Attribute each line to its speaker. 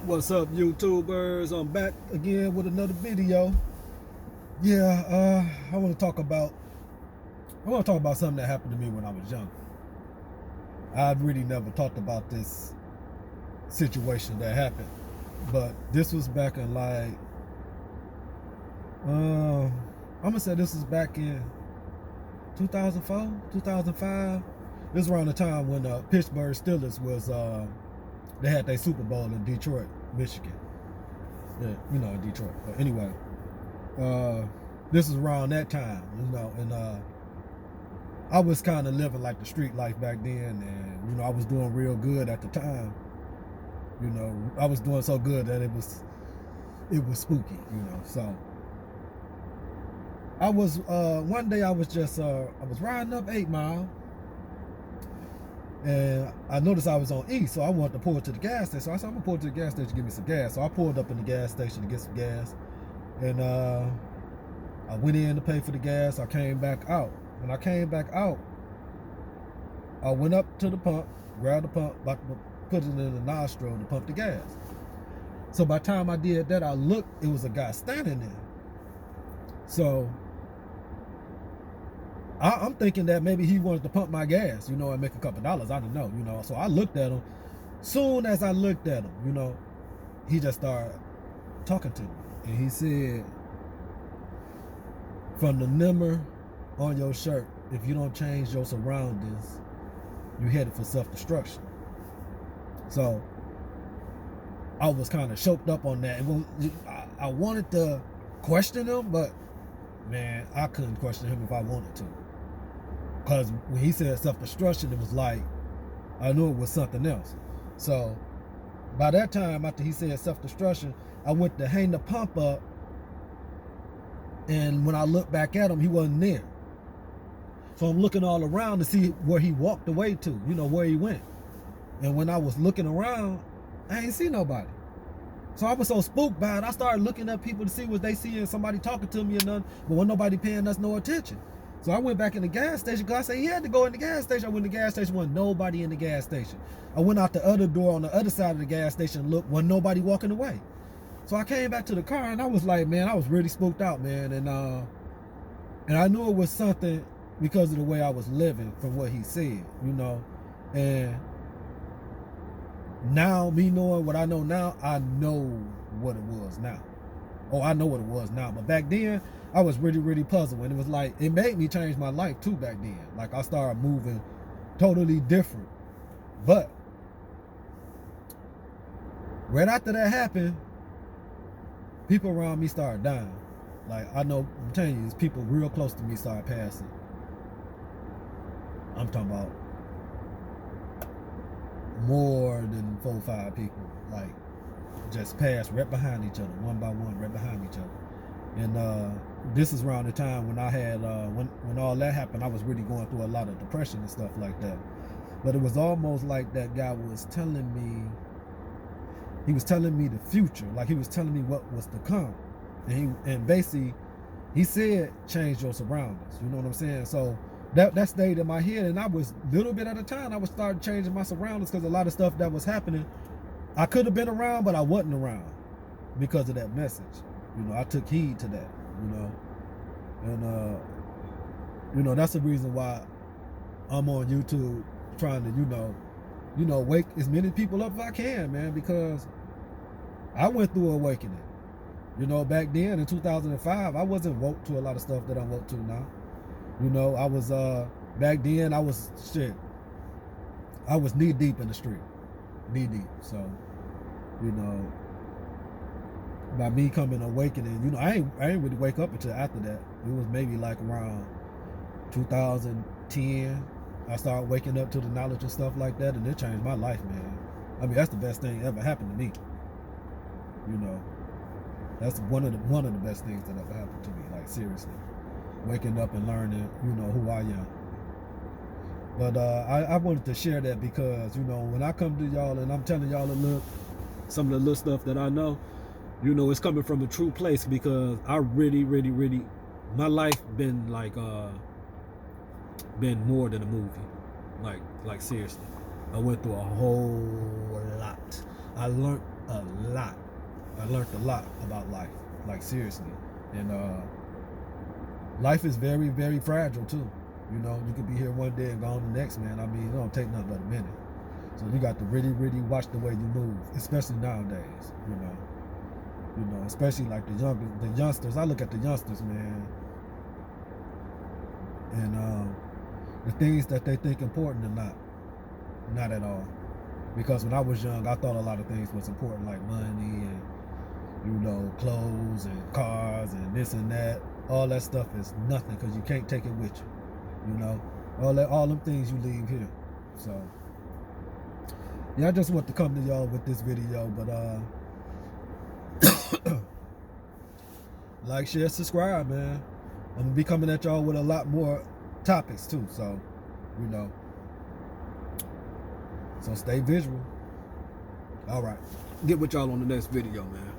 Speaker 1: What's up, YouTubers? I'm back again with another video. Yeah, I want to talk about something that happened to me when I was young. I've really never talked about this situation that happened, but this was back in like, I'm gonna say this was back in 2004, 2005. This was around the time when Pittsburgh Steelers was they had their Super Bowl in Detroit, Michigan. Yeah, Detroit. But anyway, this is around that time, and I was kind of living like the street life back then, and I was doing real good at the time. I was doing so good that it was spooky, So I was one day I was just I was riding up 8 Mile, and I noticed I was on E, so I wanted to pull to the gas station. So I said, I'm gonna pull to the gas station to give me some gas. So I pulled up in the gas station to get some gas, and I went in to pay for the gas. I came back out. When I came back out, I went up to the pump, grabbed the pump, about to put it in the nostril to pump the gas. So by the time I did that, I looked, it was a guy standing there. So I'm thinking that maybe he wanted to pump my gas, and make a couple dollars. I don't know, So I looked at him. Soon as I looked at him, he just started talking to me. And he said, from the number on your shirt, if you don't change your surroundings, you headed for self-destruction. So I was kind of choked up on that. And I wanted to question him, but man, I couldn't question him if I wanted to. Because when he said self-destruction, it was like, I knew it was something else. So by that time, after he said self-destruction, I went to hang the pump up. And when I looked back at him, he wasn't there. So I'm looking all around to see where he walked away to, where he went. And when I was looking around, I ain't see nobody. So I was so spooked by it, I started looking at people to see what they see and somebody talking to me or nothing, but wasn't nobody paying us no attention. So I went back in the gas station because I said he had to go in the gas station. I went in the gas station, wasn't nobody in the gas station. I went out the other door on the other side of the gas station and looked, wasn't nobody walking away. So I came back to the car and I was like, man, I was really spooked out, man. And I knew it was something because of the way I was living from what he said, And now, me knowing what I know now, I know what it was now. Oh, I know what it was now. But back then, I was really, really puzzled. And it was like, it made me change my life too back then. Like I started moving totally different. But right after that happened, people around me started dying. Like I know, I'm telling you, there's people real close to me started passing. I'm talking about more than 4 or 5 people, like just passed right behind each other, one by one, right behind each other. And this is around the time when I had when all that happened, I was really going through a lot of depression and stuff like that. But it was almost like that guy was telling me, he was telling me the future, like he was telling me what was to come. And basically he said, change your surroundings, you know what I'm saying? So that stayed in my head, and I was little bit at a time, I was starting changing my surroundings because a lot of stuff that was happening, I could have been around, but I wasn't around because of that message. I took heed to that, and that's the reason why I'm on YouTube trying to, wake as many people up as I can, man, because I went through awakening. Back then in 2005, I wasn't woke to a lot of stuff that I'm woke to now. I was back then I was knee deep in the street, knee deep. So, by me coming awakening, I ain't really wake up until after that. It was maybe like around 2010. I started waking up to the knowledge and stuff like that, and it changed my life, man. I mean, that's the best thing ever happened to me. That's one of the best things that ever happened to me. Like seriously. Waking up and learning, who I am. But I wanted to share that because, when I come to y'all and I'm telling y'all some of the little stuff that I know, it's coming from a true place because I really, really, really, my life been like, been more than a movie. Like seriously. I went through a whole lot. I learned a lot. I learned a lot about life, like seriously. And life is very, very fragile too. You know, you could be here one day and gone the next, man. I mean, it don't take nothing but a minute. So you got to really, really watch the way you move, especially nowadays. You know, especially like the youngsters. I look at the youngsters, man, and the things that they think important are not at all. Because when I was young, I thought a lot of things was important, like money and, you know, clothes and cars and this and that. All that stuff is nothing because you can't take it with you. You know, all them things you leave here. So yeah, I just want to come to y'all with this video, but like, share, subscribe, man. I'm gonna be coming at y'all with a lot more topics too. So, you know, so stay visual. All right, get with y'all on the next video, man.